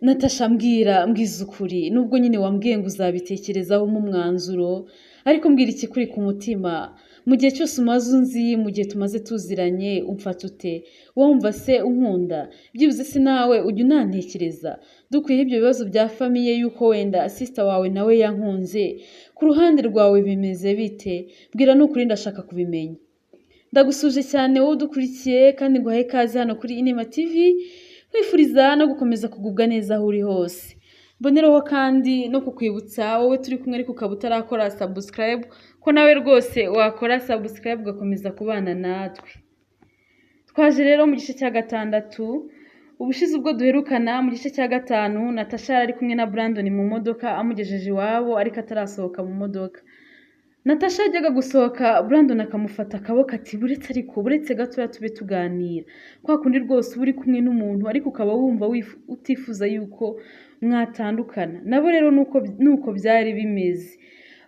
Natasha mbwiza ukuri nubwo nyine wambwiye ngo uzabitekerezaho mu mwanzuro ariko mbwira ikikuri ku mutima mu gihe cyose umaze unzi mu gihe tumaze tuziranye umfata ute wumva se unkunda byibuze se nawe ujya unantekereza dukwiye ibyo bibazo bya famiye yuko wenda sister wawe nawe yankunze ku ruhande rwawe bimeze bite bwira nukuri ndashaka kubimenya ndagusuje cyane wowe udukurikiye kandi nguhaye ikaze hano kuri Inema TV kwifuriza no gukomeza kugubwa neza aho uri hose mbonereho kandi no kukwibutsa wowe turi kumwe ariko ukaba utarakora subscribe ko nawe rwose wakora subscribe ugakomeza kubana natwe twaje rero mu gice cya gatandatu ubushize ubwo duherukana mu gice cya gatanu Natasha ari kumwe na Brandon mu modoka amugejeje iwabo ariko atarasohoka mu modoka Natasha yajyaga gusohoka Brandon akamufata akaboko ati buretse gatoya tube tuganira kwa kundi rwose uri kumwe n'umuntu ariko ukaba wumva utifuza yuko mwatandukana nabo rero nuko byari bimeze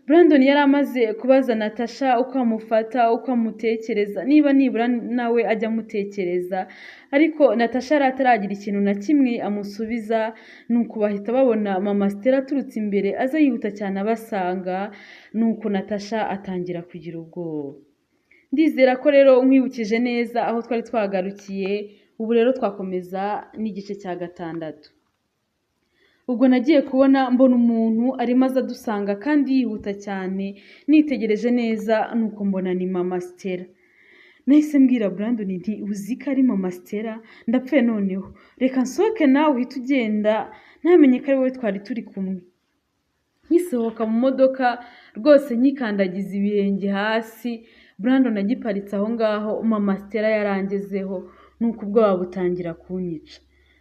Brandon yari amaze kubaza Natasha uko amufata uko amutekereza niba nibura nawe ajya amutekereza ariko Natasha yari ataragira ikintu na kimwe amusubiza nuko bahita babona mama Stella aturutse imbere aza yihuta cyane abasanga nuko Natasha atangira kugira ubwoba ndizera ko rero nkwibukije neza aho twari twagarukiye ubu rero twakomeza n'igice cya gatandatu ubwo nagiye kubona mbona umuntu arimo aza dusanga kandi yihuta cyane nitegereje neza nuko mbona ni mama Stella nahise mbwira Brandon nti uzi ko ari mama Stella ndapfe noneho reka nsohoke nawe uhita ugenda ntamenye ko ari wowe twari turi kumwe nkisohoka mu modoka rwose nyikandagiza ibirenge hasi Brandon agiparitse aho ngaho mama Stella yarangezeho nuko ubwoba butangira kunyica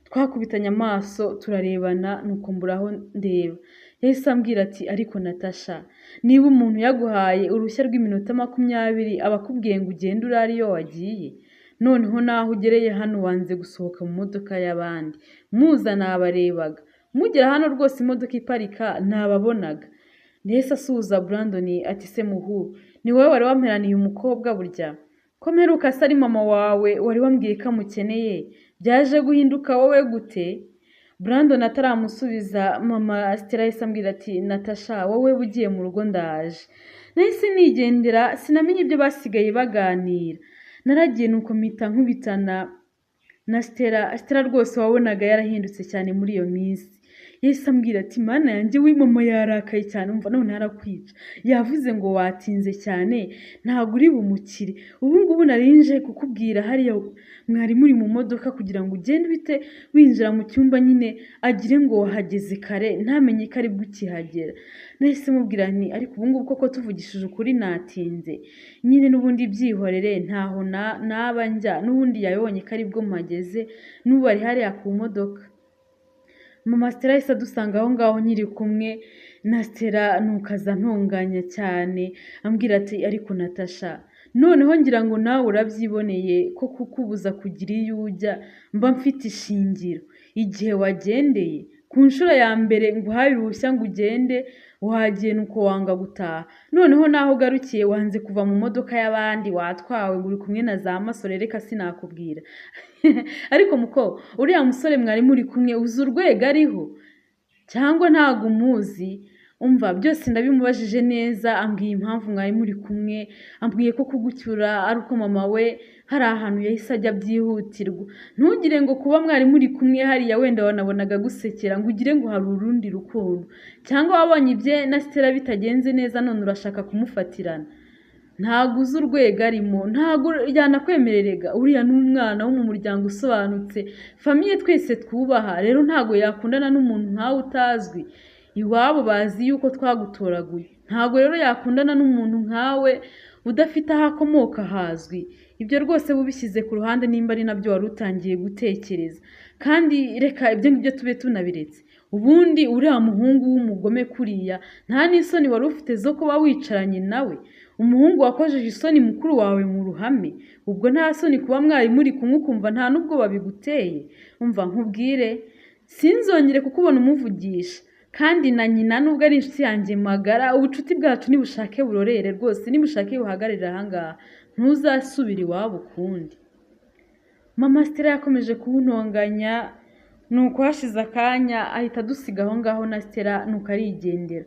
twakubitanye amaso turarebana nuko mburaho ndeba yahise ambwira ati ariko Natasha niba umuntu yaguhaye uruhushya rw'iminota 20 abakubwiye ngo ugende urari iyo wagiye noneho naho ugereye hano wanze gusohoka mu modoka y'abandi muza nabarebaga mugera hano rwose imodoka iparika nababonaga nahise asuhuza Brandon ati se muhu ni wowe wari wamperaniye umukobwa burya ko mperuka se ari mama wawe wari wambwiye ko amukeneye byaje guhinduka wowe gute Brandon ataramusubiza mama Stella yahise ambwira ati Natasha wowe bugiye mu rugo ndaje nahise nigendera sinamenye ibyo basigaye baganira naragiye nuko mpita nkubitana na Stella rwose wabonaga yarahindutse cyane muri iyo minsi yahise ambwira ati mana yanjye mama yarakaye cyane umva none harakwica yavuze ngo watinze cyane ntabwo uri bumukire ubu ngubu narinje kukubwira hariya mwari muri mu modoka kugira ngo ugende bite winjira mu cyumba nyine agire ngo wahageze kare ntamenye ko ari bukihagera nahise mubwira nti ariko ubu ngubu koko tuvugishije ukuri natinze nyine n'ubundi byihorere ntaho naba njya n'ubundi yabonye ko ari bwo mpageze n'ubu ari hariya ku modoka mama Stella yahise adusanga aho ngaho nyiri kumwe na Stella nukaza ntonganya cyane ambwira ati ariko Natasha noneho ngira ngo nawe urabyiboneye ko kukubuza kugira iyo ujya mba mfite ishingiro igihe wagendeye ku nshuro ya mbere ngo uhaye uruhushya ngo ugende wagiye nuko wanga gutaha noneho naho ugarukiye wanze kuva mu modoka y'abandi watwawe ngo uri kumwe na za masore reka sinakubwira ariko muko uriya musore mwari muri kumwe uzi urwego ariho cyangwa ntago umuzi umva byose ndabimubajije neza ambwiye impamvu mwari muri kumwe ambwiye ko kugucyura ari uko mama we hari ahantu yahise ajya byihutirwa ntugire ngo kuba mwari muri kumwe hariya wenda wanabonaga gusekera ngo ugire ngo hari urundi rukundo cyangwa wabonye ibye na Stella bitagenze neza none urashaka kumufatirana ntago uzi urwego arimo ntago yanakwemererega uriya n'umwana wo mu muryango usobanutse famiye twese twubaha rero ntago yakundana n'umuntu nkawe utazwi iwabo bazi yuko twagutoraguye ntago rero yakundana n'umuntu nkawe udafite aho akomoka hazwi ibyo rwose bubishyize ku ruhande nimba ari nabyo wari utangiye gutekereza kandi reka ibyo ngibyo tube tunabiretse ubundi uriya muhungu w'umugome kuriya nta n'isoni wari ufite zo kuba wicaranye nawe umuhungu wakojeje isoni mukuru wawe mu ruhame ubwo nta soni kuba mwari muri kumwe ukumva nta nubwo babiguteye umva nkubwire sinzongere kukubona umuvugisha kandi na nyina nubwo ari inshuti yanjye magara ubucuti bwacu nibushake burorere rwose nibushake buhagararira ahangaha ntuzasubira iwabo ukundi mama Stella yakomeje kuntonganya nuko hashize akanya ahita adusiga aho ngaho na Stella nuko arigendera.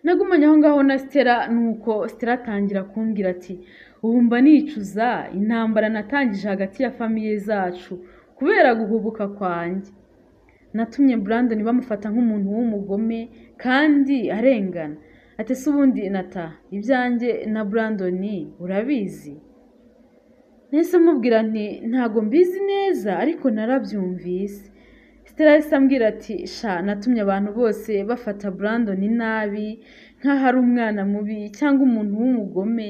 Nagumanye aho ngaho na Stella nuko Stella atangira kumbwira ati ubu mba nicuza intambara natangije hagati ya famiye zacu kubera guhubuka kwanjye. Natumye Brandon bamufata nk'umuntu w'umugome kandi arengana. Ati se ubundi Nata ibyanjye na Brandon urabizi? Nese mubwira nti ntago mbizi neza ariko narabyumvise. Stella yahise ambwira ati sha natumye abantu bose bafata Brandon nabi nk'aho ari umwana mubi cyangwa umuntu w'umugome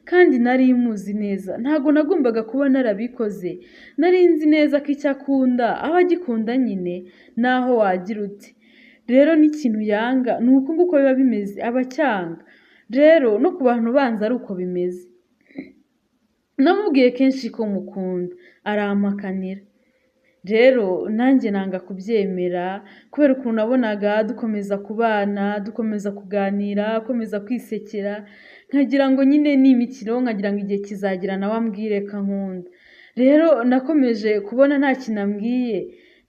kandi nari muzi neza. Ntago nagombaga kuba narabikoze. Nari nzi neza ko icyo akunda aba agikunda nyine naho wagira uti. Rero n'ikintu yanga ni uko nguko biba bimeze aba acyanga. Rero no ku bantu banza ari uko bimeze. Namubwiye kenshi ko mukunda arampakanira. Rero nanjye nanga kubyemera kubera ukuntu nabonaga dukomeza kubana, dukomeza kuganira, akomeza kwisekera, nkagira ngo nyine ni imikino, nkagira ngo igihe kizagira nawe ambwire ko ankunda. Rero nakomeje kubona nta kintu ambwiye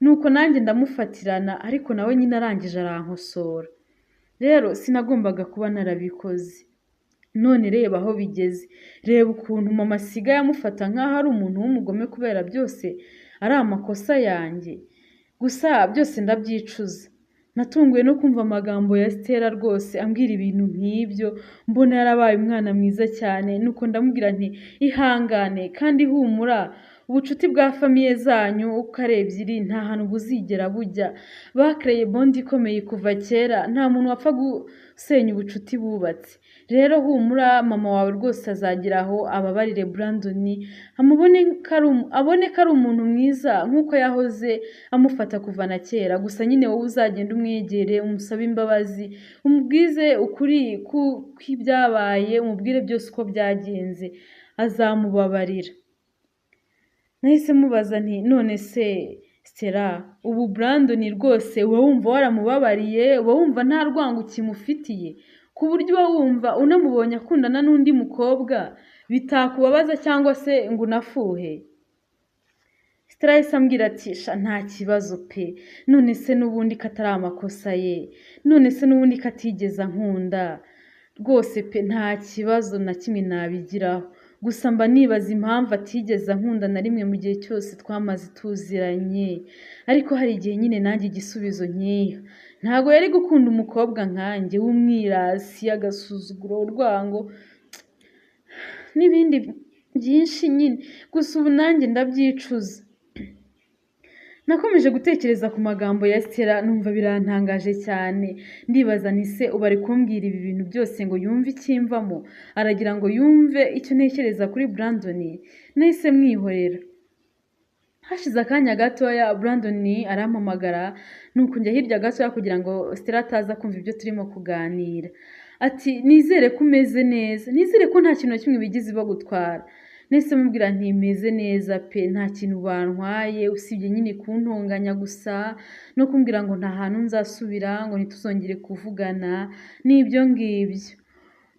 nuko nanjye ndamufatirana ariko nawe nyine arangije arankosora. Rero sinagombaga kuba narabikoze. None reba aho bigeze. Reba ukuntu mama asigaye amufata nk'aho ari umuntu w'umugome kubera byose ari amakosa yanjye. Gusa byose ndabyicuza. Natunguwe no kumva amagambo ya Stella rwose ambwira ibintu nk'ibyo, mbona yarabaye umwana mwiza cyane nuko ndamubwira nti ihangane kandi humura. Ubucuti bwa famiye zanyu uko ari ebyiri nta hantu buzigera bujya. Bakreye bondi ikomeye kuva kera, nta muntu wapfa gusenya ubucuti bubatse. Rero humura mama wawe rwose azagira aho ababarire Brandon abone ko ari umuntu mwiza nk'uko yahoze amufata kuva na kera. Gusa nyine wowe uzagenda umwegere umusabe imbabazi, umubwize ukuri kw'ibyabaye, umubwire byose uko byagenze, azamubabarira. Nahise mubaza nti none se Stella ubu Brandon rwose uba wumva waramubabariye, uba wumva nta rwango ukimufitiye ku buryo uba wumva unamubonye akundana n'undi mukobwa bitakubabaza cyangwa se ngo unafuhe? Stella yahise ambwira ati sha nta kibazo pe, none se n'ubundi ko atari amakosa ye, none se n'ubundi ko atigeze ankunda rwose pe, nta kibazo na kimwe nabigiraho. Gusa mba nibaza impamvu atigeze ankunda na rimwe mu gihe cyose twamaze tuziranye. Ariko hari igihe nyine nanjye igisubizo nkiha. Ntago yari gukunda umukobwa nkanjye w'umwirasi, agasuzuguro, urwango n'ibindi byinshi nyine. Gusa ubu nanjye ndabyicuza. Nakomeje gutekereza ku magambo ya Stella numva birantangaje cyane. Ndibaza nti se ubu ari kumbwira ibi bintu byose ngo yumve ikimvamo? Aragira ngo yumve icyo ntekereza kuri Brandon? Nahise mwihorera. Hashize akanya gatoya Brandon arampamagara nuko njya hirya gatoya kugira ngo Stella ataza kumva ibyo turimo kuganira. Ati nizere ko umeze neza, nizere ko nta kintu na kimwe bigize bagutwara. Nahise mubwira nti meze neza pe, nta kintu bantwaye usibye nyine kuntonganya gusa no kumbwira ngo nta hantu nzasubira, ngo ntituzongere kuvugana n'ibyo ngibyo.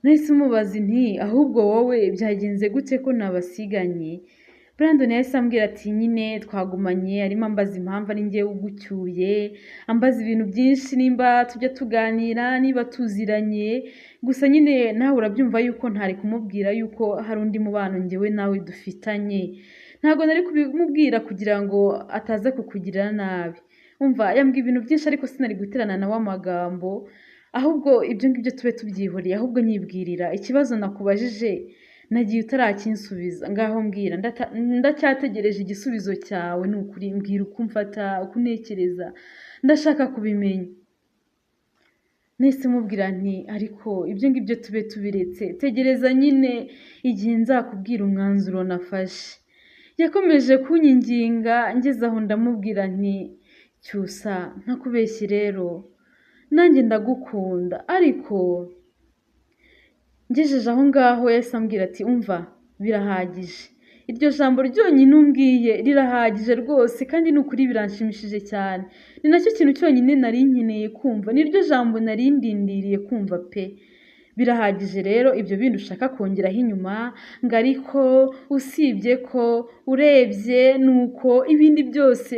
Nahise mubaza nti ahubwo wowe byagenze gute ko nabasiganye? Brandon yahise ambwira ati nyine twagumanye, arimo ambaza impamvu ari njye ugucyuye, ambaza ibintu byinshi, nimba tujya tuganira, niba tuziranye. Gusa nyine nawe urabyumva yuko ntari kumubwira yuko hari undi mubano njyewe nawe dufitanye. Ntabwo nari kubimubwira kugira ngo ataza kukugirira nabi. Umva yambwiye ibintu byinshi ariko sinari guterana nawe amagambo. Ahubwo ibyo ngibyo tube tubyihoreye, ahubwo nyibwirira ikibazo nakubajije nagiye utarakinsubiza. Ngaho mbwira, ndacyategereje igisubizo cyawe. Ni ukuri mbwira uko umfata, uko untekereza, ndashaka kubimenya. Nahise mubwira nti ariko ibyo ngibyo tube tubiretse, tegereza nyine igihe nzakubwira umwanzuro nafashe. Yakomeje kunyinginga, ngeze aho ndamubwira nti cyusa ntakubeshye rero nanjye ndagukunda. Ariko ngejeje aho ngaho yahise ambwira ati umva birahagije, iryo jambo ryonyine umbwiye rirahagije rwose kandi ni ukuri biranshimishije cyane. Ni nacyo kintu cyonyine nari nkeneye kumva, niryo jambo nari ndindiriye kumva pe. birahagije rero ibyo bindi ushaka kongeraho inyuma ngo ariko usibye ko urebye nuko ibindi byose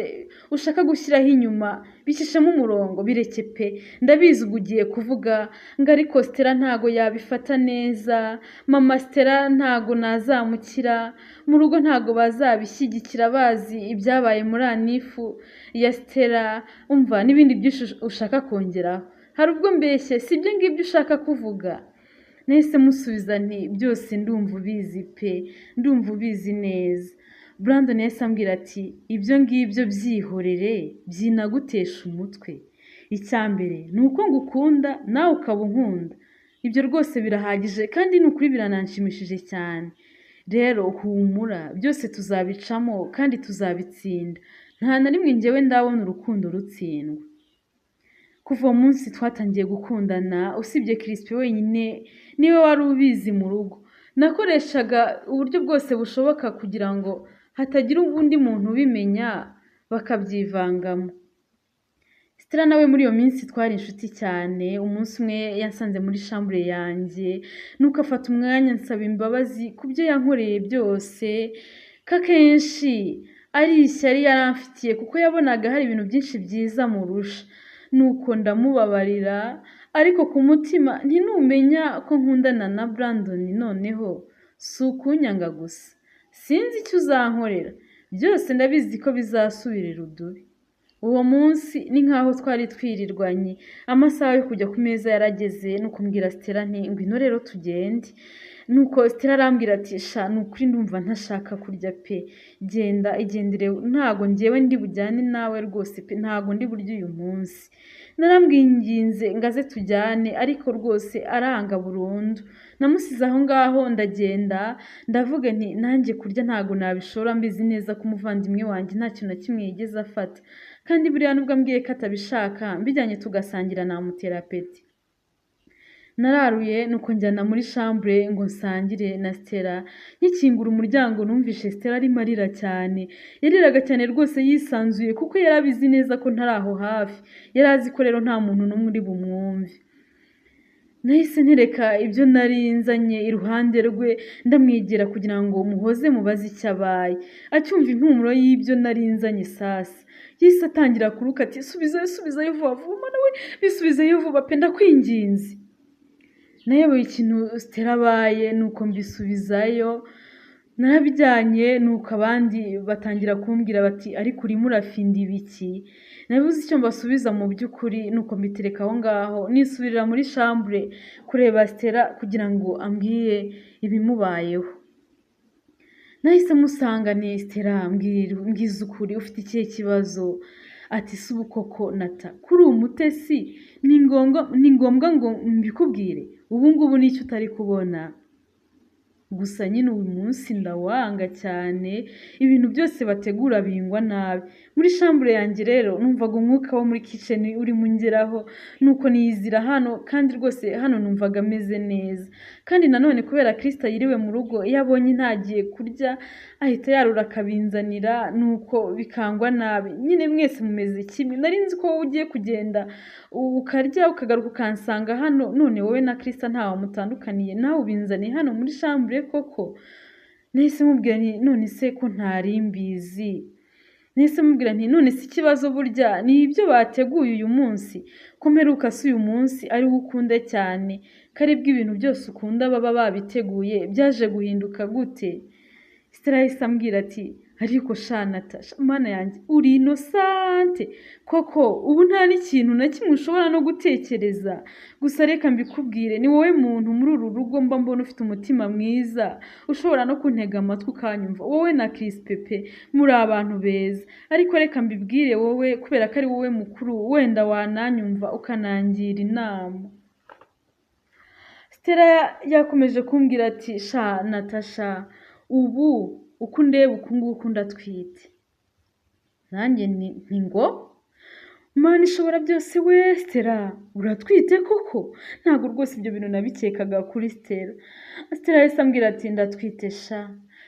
ushaka gushyiraho inyuma bicishamo umurongo bireke pe ndabizi ubwo ugiye kuvuga ngo ariko Stella ntago yabifata neza mama Stella ntago nazamukira mu rugo ntago bazabishyigikira bazi ibyabaye muri anifu ya Stella umva n'ibindi byinshi ushaka kongeraho hari ubwo mbeshye sibyo ngibyo ushaka kuvuga nahise musubiza nti byose ndumva ubizi pe ndumva ubizi neza Brandon yahise ambwira ati ibyo ngibyo byihorere byinagutesha umutwe icyambere ni uko ngukunda nawe ukaba unkunda ibyo rwose birahagije kandi ni ukuri birananshimishije cyane rero humura byose tuzabicamo kandi tuzabitsinda nta na rimwe njyewe ndabona urukundo rutsindwa kuva uwo munsi twatangiye gukundana usibye Crispy wenyine niwe wari ubizi mu rugo nakoreshaga uburyo bwose bushoboka kugira ngo hatagira undi muntu ubimenya bakabyivangamo Stella nawe muri iyo minsi twari inshuti cyane umunsi umwe yansanze muri chambre yanjye nuko afata umwanya nsaba imbabazi ku byo yankoreye byose kakenshi ari ishyari yaramfitiye kuko yabonaga hari ibintu byinshi byiza murusha nuko ndamubabarira ariko ku mutima ntinumenya ko nkundana na Brandon noneho si ukunyanga gusa sinzi icyo uzankorera byose ndabizi ko bizasubirira udubi uwo munsi ni nkaho twari twirirwanye amasaha yo kujya ku meza yarageze nuko mbwira Stella nti ngwino rero tugende nuko Stella arambwira ati sha nukuri ndumva ntashaka kurya pe genda igendere ntago njyewe ndi bujyane nawe rwose pe ntago ndi buryo uyu munsi narambwinginze ngaze tujyane ariko rwose aranga burundu namusize aho ngaho ndagenda ndavuga nti nanjye kurya ntago nabishora mbizi neza ko umuvandimwe wanjye nta kintu na kimwe yigeze afata kandi buriya nubwo ambwiye ko atabishaka mbijyanye tugasangira namutera peti nararuye nuko njyana muri chambre ngo nsangire na Stella nkikingura umuryango numvishe Stella arimo arira cyane yariraga cyane rwose yisanzuye kuko yarabizi neza ko ntari aho hafi yarazi ko rero nta muntu n'umwe uri bumwumve nahise ntereka ibyo nari nzanye iruhande rwe ndamwegera kugira ngo muhoze mubaze icyo abaye acyumva impumuro y'ibyo nari nzanye sasa yise atangira kuruka ati subizayo vuba vuba nawe bisubizeyo vuba pe ndakwinginze nayoboye ikintu Stella abaye nuko mbisubizayo narabijyanye nuko abandi batangira kumbwira bati ariko urimo urafinda ibiki nabuze icyo mbasubiza mu by'ukuri nuko mbitereka aho ngaho nisubirira muri chambre kureba Stella kugira ngo ambwiye ibimubayeho nahise musanga ni Stella mbwiza ukuri ufite ikihe kibazo ati subu koko nata kuri umutesi ni ngombwa ngo mbikubwire ubu ngubu nicyo utari kubona gusa nyine uyu munsi ndawanga cyane ibintu byose bategura bingwa nabi muri chambre yanjye rero numvaga umwuka wo muri kitchen uri mungeraho nuko niyizira hano kandi rwose hano numvaga ameze neza kandi nanone kubera Kristo yiriwe mu rugo yabonye ntagiye kurya ahita yarura akabinzanira nuko bikangwa nabi nyine mwese mumeze kimwe nari nzi ko wowe ugiye kugenda ukarya ukagaruka ukansanga hano none wowe na Kristo ntawe mutandukaniye nawe ubinzaniye hano muri chambre koko nahise mubwira nti none se ko ntari mbizi nahise mubwira nti none si ikibazo burya ni ibyo bateguye uyu munsi ko mperuka si uyu munsi ari wo ukunda cyane kari bw'ibintu byose ukunda baba babiteguye byaje guhinduka gute Stella yahise ambwira ati ariko shanata mana yanjye uri inosante koko ubu nta n'ikintu na kimwe ushobora no gutekereza gusa reka mbikubwire ni wowe muntu muri uru rugo mba mbona ufite umutima mwiza ushobora no kuntega amatwi ukanyumva wowe na Crispy pe muri abantu beza ariko reka mbibwire wowe kubera ko ari wowe mukuru wenda wananyumva ukanangira inama Stella yakomeje kumbwira ati sha Natasha ubu uko ndeba uku nguku ndatwite nanjye ni ngo Mana ishobora byose we Stella uratwite koko ntabwo rwose ibyo bintu nabikekaga kuri Stella yahise ambwira ati ndatwite sha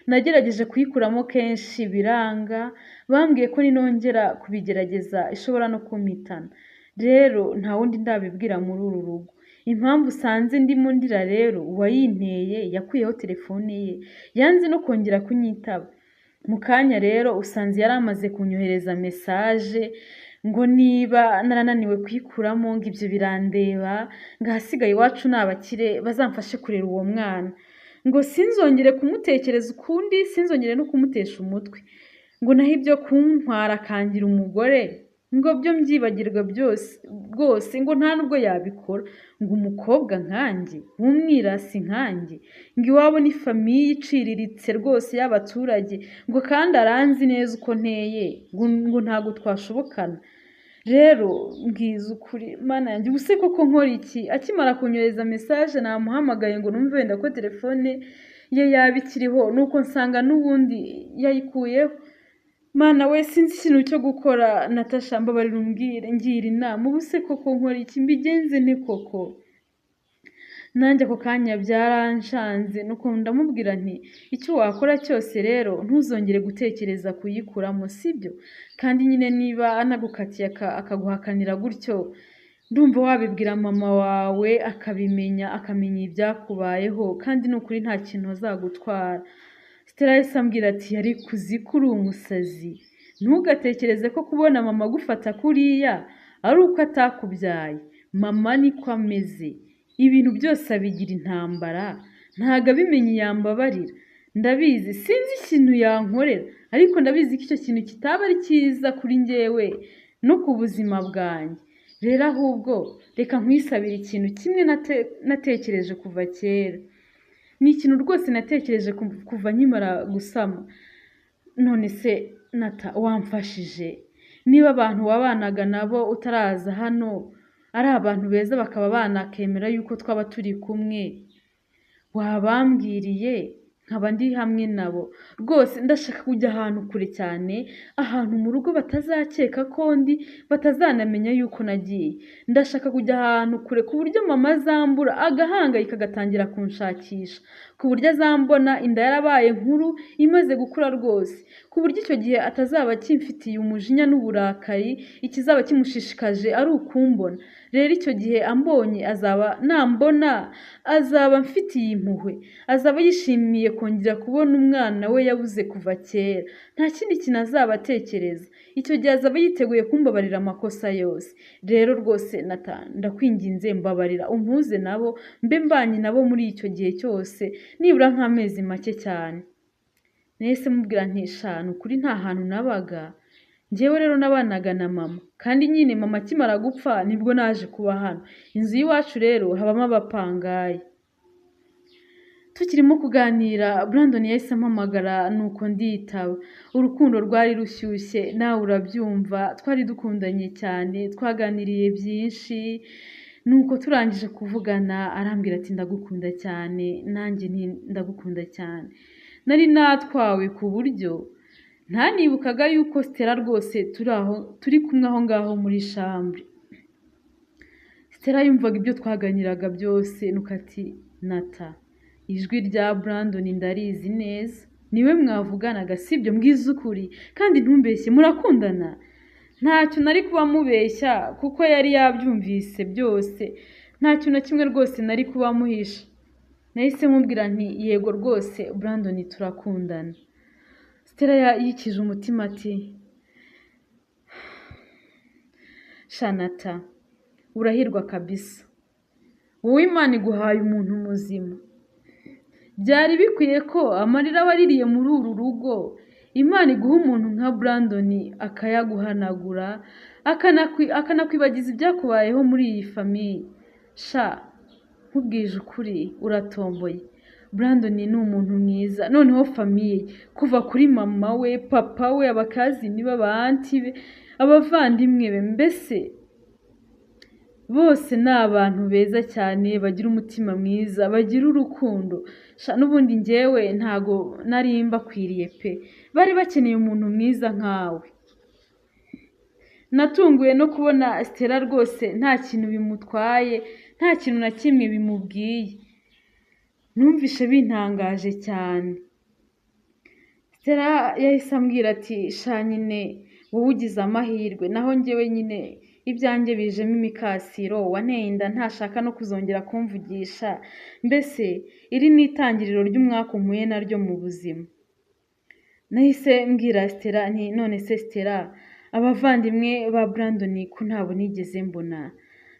nagerageje kuyikuramo kenshi biranga bambwiye ko ninongera kubigerageza ishobora no kumpitana rero nta wundi ndabibwira muri uru rugo impamvu usanze ndimo ndira rero uwayinteye yakuyeho telefone ye yanze no kongera kunyitaba. Mu kanya rero usanze yari amaze kunyohereza mesaje ngo niba narananiwe kuyikuramo ngo ibyo birandeba, ngo ahasigaye iwacu ni abakire bazamfashe kurera uwo mwana, ngo sinzongere kumutekereza ukundi, sinzongere no kumutesha umutwe, ngo naho ibyo kuntwara akangira umugore ngo byo mbyibagirwa byose rwose, ngo nta nubwo yabikora, ngo umukobwa nkanjye w'umwirasi nkanjye, ngo iwabo ni famiye iciriritse rwose y'abaturage, ngo kandi aranzi neza uko nteye, ngo ntabwo twashobokana. Rero mbwiza ukuri mana yanjye, ubuse koko nkora iki? Akimara kunyohereza mesaje namuhamagaye ngo numve wenda ko telefone ye yaba ikiriho, nuko nsanga n'ubundi yayikuyeho. Mana we, sinzi ikintu cyo gukora. Natasha, mbabarira umbwire, ngira inama, ubuse koko nkora iki? Mbigenze nte koko? Nanjye ako kanya byaranshanze, nuko ndamubwira nti icyo wakora cyose rero ntuzongere gutekereza kuyikuramo, sibyo? Kandi nyine niba anagukatiye akaguhakanira gutyo, ndumva wabibwira mama wawe akabimenya, akamenya ibyakubayeho, kandi ni ukuri nta kintu azagutwara. Stella yahise ambwira ati yari kuzi ko uri umusazi, ntugatekereze ko kubona mama agufata kuriya ari uko atakubyaye. Mama niko ameze, ibintu byose abigira intambara, ntago abimenye yambabarira. Ndabizi sinzi ikintu yankorera, ariko ndabizi ko icyo kintu kitaba ari cyiza kuri njyewe no ku buzima bwanjye. Rero ahubwo reka nkwisabire ikintu kimwe natekereje kuva kera. Ni ikintu rwose natekereje kuva nkimara gusama. None se Nata, wamfashije? Niba abantu wabanaga nabo utaraza hano ari abantu beza bakaba banakemera yuko twaba turi kumwe, wabambwiriye nkaba ndi hamwe nabo. Rwose ndashaka kujya ahantu kure cyane, ahantu mu rugo batazakeka ko ndi, batazanamenya yuko nagiye. Ndashaka kujya ahantu kure ku buryo mama azambura agahangayika agatangira kunshakisha, ku buryo azambona inda yarabaye nkuru imaze gukura rwose, ku buryo icyo gihe atazaba kimfitiye umujinya n'uburakari, ikizaba kimushishikaje ari ukumbona. Rero icyo gihe ambonye nambona azaba mfitiye impuhwe, azaba yishimiye kongera kubona umwana we yabuze kuva kera. Nta kindi kintu azaba atekereza, icyo gihe azaba yiteguye kumbabarira amakosa yose. Rero rwose ndakwinginze mbabarira, umpuze nabo, mbe mbanye nabo muri icyo gihe cyose, nibura nk'amezi make cyane. Nahise mubwira nti shanu kuri nta hantu nabaga, njyewe rero nabanaga na mama, kandi nyine mama akimara gupfa nibwo naje kuba hano. Inzu y'iwacu rero habamo abapangayi. Tukirimo kuganira Brandon yahise ampamagara, nuko nditaba. Urukundo rwari rushyushye, nawe urabyumva, twari dukundanye cyane, twaganiriye byinshi. Nuko turangije kuvugana arambwira ati ndagukunda cyane, nanjye ndagukunda cyane. Nari natwawe ku buryo ntanibukaga yuko Stella rwose turi kumwe aho ngaho muri chambre. Stella yumvaga ibyo twaganiraga byose, nuko ati Nata, ijwi rya Brandon ndarizi neza, niwe mwavuganaga sibyo? Mbwiza ukuri kandi ntumbeshye, murakundana? Ntacyo nari kuba mubeshya kuko yari yabyumvise byose, nta kintu na kimwe rwose nari kuba muhisha. Nahise mubwira nti yego rwose Brandon turakundana. Stella yikije umutima ati Shanata, urahirwa kabisa, wowe Imana iguhaye umuntu muzima. Byari bikwiye ko amarira waririye muri uru rugo Imana iguha umuntu nka Brandon akayaguhanagura, akanakwibagiza ibyakubayeho muri iyi famiye. Sha, nkubwije ukuri uratomboye. Brandon ni umuntu mwiza, noneho famiye kuva kuri mama we, papa we, abakazini be, abanti be, abavandimwe be, mbese bose ni abantu beza cyane, bagira umutima mwiza, bagira urukundo. N'ubundi njyewe ntago nari mbakwiriye pe, bari bakeneye umuntu mwiza nkawe. Natunguye no kubona Stella rwose nta kintu bimutwaye, nta kintu na kimwe bimubwiye. Numvishe bintangaje cyane. Stella yahise ambwira ati sha nyine wowe ugize amahirwe naho njyewe nyine ibyanjye bijemo imikasiro wanteye inda ntashaka no kuzongera kumvugisha, mbese iri ni itangiriro ry'umwaka umpuye naryo mu buzima. Nahise mbwira Stella nti none se Stella abavandimwe ba Brandon ko ntabo nigeze mbona.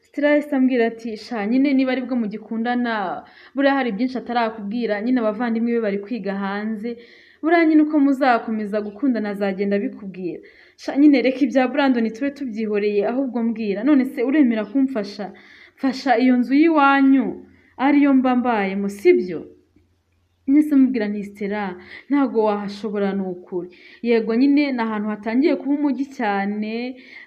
Stella yahise ambwira ati sha nyine niba aribwo mugikundana buriya hari byinshi atarakubwira, nyine abavandimwe be bari kwiga hanze, buriya nyine uko muzakomeza gukundana azagenda bikubwira. Sha nyine reka ibya Brandon tube tubyihoreye ahubwo mbwira none se uremera kumfasha, mfasha iyo nzu y'iwanyu ariyo mba mbayemo sibyo? Nise mubwira nti Stella ntago wahashobora n'ukuri, yego nyine ni ahantu hatangiye kuba umujyi cyane,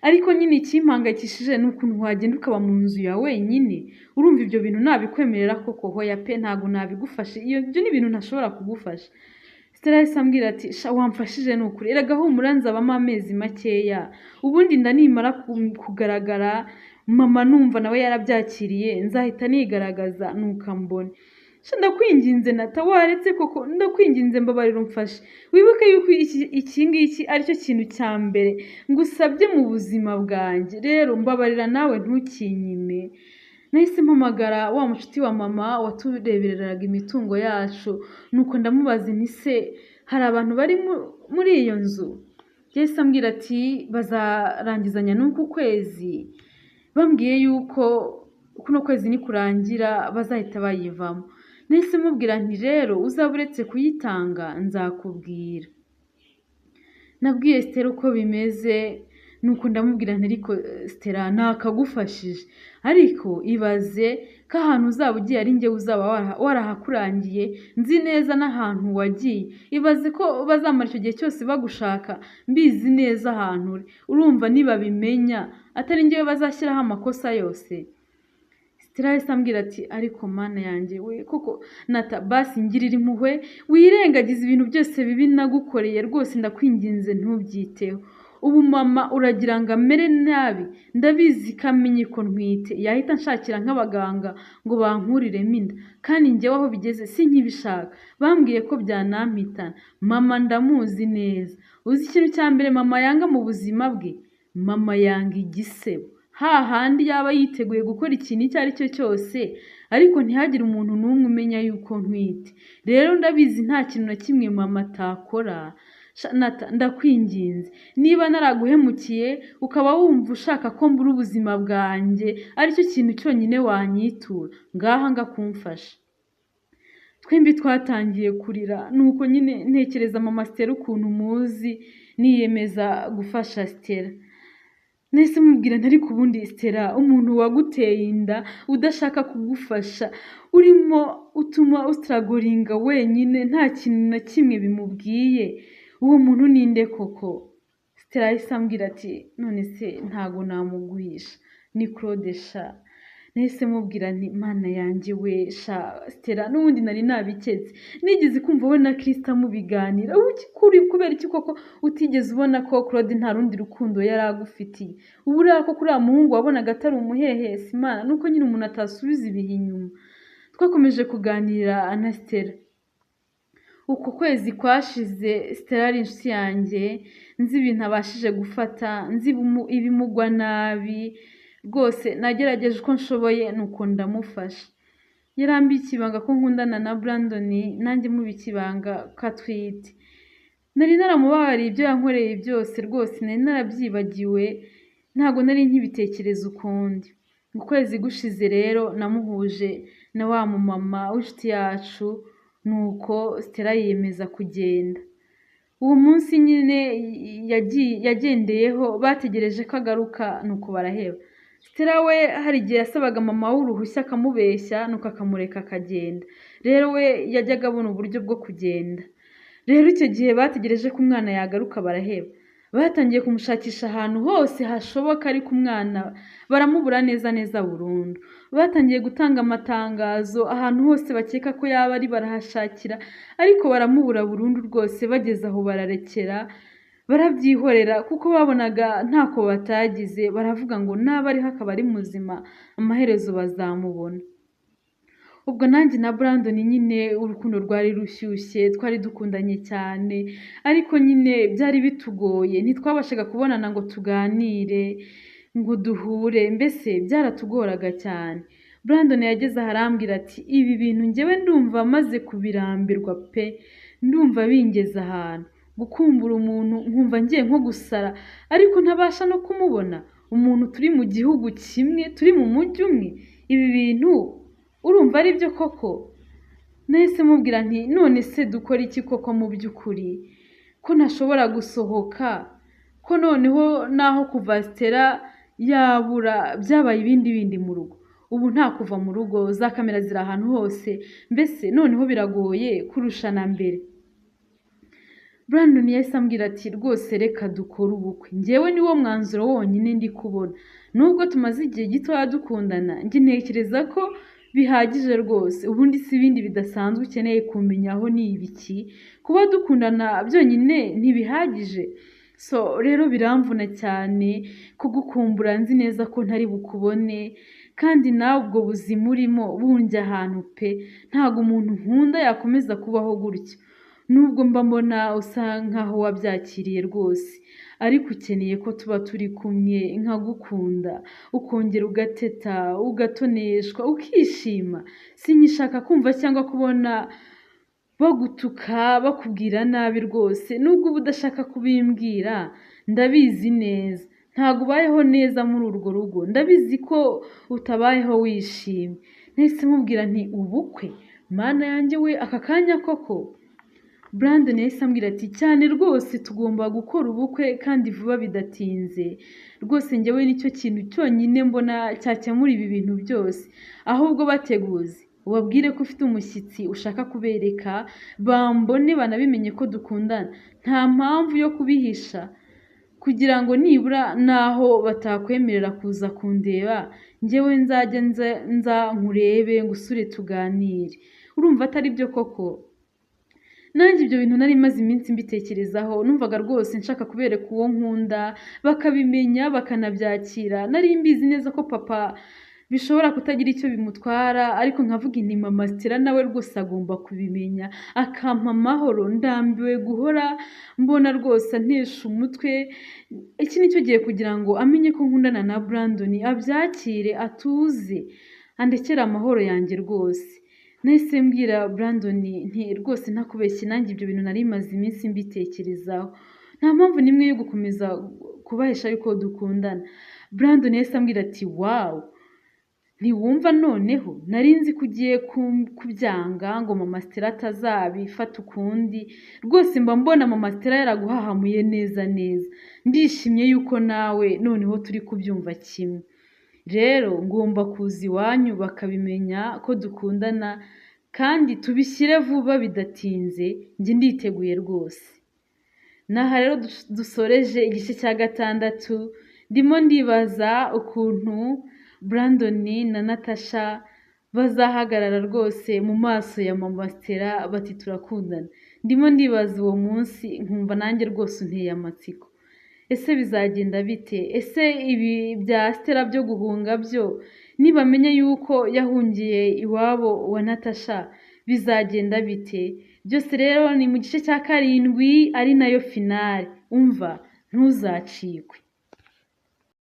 ariko nyine ikimpangayikishije ni ukuntu wagenda ukaba mu nzu ya wenyine. Urumva ibyo bintu nabikwemerera koko? Hoya pe ntago nabigufashe, ibyo ni ibintu ntashobora kugufasha. Stella yahise ambwira ati sha wamfashije n'ukuri, erega humura nzabamo amezi makeya, ubundi nda nimara kugaragara mama numva nawe yarabyakiriye nzahita nigaragaza nukambone. Ndakwinginze Nata waretse koko, ndakwinginze mbabarira umfashe, wibuke yuko iki ngiki aricyo kintu cya mbere ngusabye mu buzima bwanjye, rero mbabarira nawe ntukinyime. Nahise mpamagara wa mushuti wa mama waturebereraga imitungo yacu, nuko ndamubaza nti se hari abantu bari muri iyo nzu? Yahise ambwira ati bazarangizanya n'uku kwezi, bambwiye yuko kuno kwezi nikurangira bazahita bayivamo. Nahise mubwira nti rero uzaba uretse kuyitanga nzakubwira. Nabwiye Stella uko bimeze, nuko ndamubwira nti ariko Stella nakagufashije, ariko ibaze ko ahantu uzaba ugiye ari njye uzaba warahakurangiye, nzi neza n'ahantu wagiye, ibaze ko bazamara icyo gihe cyose bagushaka mbizi neza ahantu uri, urumva nibabimenya atari njyewe bazashyiraho amakosa yose? Stella yahise ambwira ati ariko mana yanjye we koko Nata basi ngirira impuhwe wirengagiza ibintu byose bibi nagukoreye, rwose ndakwinginze ntubyiteho. Ubu mama uragira ngo amere nabi, ndabizi ko amenye ko ntwite yahita nshakira nk'abaganga ngo bankuriremo inda, kandi njyewe aho bigeze sinkibishaka, bambwiye ko byanampitana. Mama ndamuzi neza, uzi ikintu cya mbere mama yanga mu buzima bwe? Mama yanga igisebo, hahandi yaba yiteguye gukora ikintu icyo ari cyo cyose ariko ntihagire umuntu n'umwe umenya yuko ntwite. Rero ndabizi nta kintu na kimwe mama atakora. Nata ndakwinginze niba naraguhemukiye ukaba wumva ushaka ko mbura ubuzima bwanjye aricyo kintu cyonyine wanyitura, ngaha ngakumfasha. Twembi twatangiye kurira, nuko nyine ntekereza mama Stella ukuntu muzi, niyemeza gufasha Stella. Nahise mubwira nti ariko ubundi Stella umuntu waguteye inda udashaka kugufasha, urimo utuma ustragoringa wenyine nta kintu na kimwe bimubwiye, uwo muntu ninde koko? Stella yahise ambwira ati none se ntago namuguhisha, ni Claude sha. Nahise mubwira nti mana yanjye we sha Stella n'ubundi nari nabiketse, nigeze kumva we na Krista mubiganira, kubera iki koko utigeze ubona ko Claude nta rundi rukundo yari agufitiye? Ubura ko kuri muhungu wabonaga atari umuhehesi Imana, nuko nyine umuntu atasubiza ibihe inyuma. Twakomeje kuganira na Stella. Uko kwezi kwashize Stella ari inshuti yanjye, nzi ibintu abashije gufata, nzi ibimugwa nabi, rwose nagerageje uko nshoboye nuko ndamufasha. Yarambiye ikibanga ko nkundana na Brandon, nanjye mubika ibanga ko atwite. Nari naramubabariye ibyo yankoreye byose, rwose nari narabyibagiwe, ntago nari nkibitekereza ukundi. Mu kwezi gushize rero namuhuje na wa mumama w'inshuti yacu, nuko Stella yiyemeza kugenda. Uwo munsi nyine yagendeyeho bategereje ko agaruka, nuko baraheba. Stella we hari igihe yasabaga mama w'uruhushya akamubeshya, nuko akamureka akagenda. Rero we yajyaga abona uburyo bwo kugenda. Rero icyo gihe bategereje ko umwana yagaruka baraheba. Batangiye kumushakisha ahantu hose hashoboka, ariko umwana baramubura neza burundu. Batangiye gutanga amatangazo ahantu hose bakeka ko yaba ari barahashakira, ariko baramubura burundu rwose. Bageze aho bararekera barabyihorera kuko babonaga ntako batagize, baravuga ngo naba ariho akaba ari muzima amaherezo bazamubona. ubwo nanjye na Brandon nyine urukundo rwari rushyushye twari dukundanye cyane ariko nyine byari bitugoye ntitwabashaga kubonana ngo tuganire ngo duhure mbese byaratugoraga cyane. Brandon yageze aho arambwira ati ibi bintu njyewe ndumva maze kubirambirwa pe, ndumva bingeze ahantu gukumbura umuntu nkumva ngiye nko gusara ariko ntabasha no kumubona, umuntu turi mu gihugu kimwe turi mu mujyi umwe, ibi bintu urumva ari byo koko? Nahise mubwira nti none se dukora iki koko mu by'ukuri ko ntashobora gusohoka, ko noneho naho kuva Stella yabura byabaye ibindi bindi mu rugo, ubu nta kuva mu rugo, za kamera ziri ahantu hose, mbese noneho biragoye kurusha na mbere. Brandon yahise ambwira ati rwose reka dukore ubukwe, njyewe niwo mwanzuro wonyine ndi kubona, nubwo tumaze igihe gitoya dukundana njye ntekereza ko bihagije rwose, ubundi si ibindi bidasanzwe ukeneye kumenyaho ni ibiki, kuba dukundana byonyine ntibihagije. So rero biramvuna cyane kugukumbura nzi neza ko ntari bukubone kandi nawe ubwo buzima urimo bunjye ahantu pe, ntabwo umuntu nkunda yakomeza kubaho gutya, nubwo mba mbona usa nkaho wabyakiriye rwose ariko ukeneye ko tuba turi kumwe nkagukunda ukongera ugateta ugatoneshwa ukishima. Sinyishaka kumva cyangwa kubona bagutuka bakubwira nabi rwose, nubwo uba udashaka kubimbwira ndabizi neza ntabwo ubayeho neza muri urwo rugo, ndabizi ko utabayeho wishimye. Nahise mubwira nti ubukwe mana yanjye we aka kanya koko? Brandon yahise ambwira ati cyane rwose tugomba gukora ubukwe kandi vuba bidatinze rwose, njyewe nicyo kintu cyonyine mbona cyakemura ibi bintu byose, ahubwo bateguze ubabwire ko ufite umushyitsi ushaka kubereka, bambone banabimenye ko dukundana, nta mpamvu yo kubihisha, kugira ngo nibura naho batakwemerera kuza kundeba njyewe nzajya nza nkurebe ngusure tuganire. Urumva atari byo koko? Nanjye ibyo bintu nari maze iminsi mbitekerezaho, numvaga rwose nshaka kubereka uwo nkunda bakabimenya bakanabyakira. Nari mbizi neza ko papa bishobora kutagira icyo bimutwara ariko nkavuga inti mama Stella nawe rwose agomba kubimenya akampa amahoro, ndambiwe guhora mbona rwose antesha umutwe. Iki nicyo gihe kugira ngo amenye ko nkundana na Brandon, abyakire atuze andekere amahoro yanjye rwose. Nahise mbwira Brandon nti rwose ntakubeshye nanjye ibyo bintu nari maze iminsi mbitekerezaho, nta mpamvu nimwe yo gukomeza kubahisha yuko dukundana. Brandon yahise ambwira ati wow, ntiwumva noneho nari nzi ko ugiye kubyanga ngo mama Stella atazabifata ukundi, rwose mba mbona mama Stella yaraguhahamuye neza neza, ndishimye yuko nawe noneho turi kubyumva kimwe. Rero ngomba kuza iwanyu bakabimenya ko dukundana kandi tubishyire vuba bidatinze, njye nditeguye rwose. Naha rero dusoreje igice cya 6, ndimo ndibaza ukuntu Brandon na Natasha bazahagarara rwose mu maso ya mama Stella bati turakundana. Ndimo ndibaza uwo munsi nkumva nanjye rwose unteye amatsiko. Ese bizagenda bite? Ese ibi bya Stella byo guhunga byo nibamenye yuko yahungiye iwabo wa Natasha bizagenda bite? Byose rero ni mu gice cya 7 ari nayo finale, umva ntuzacikwe.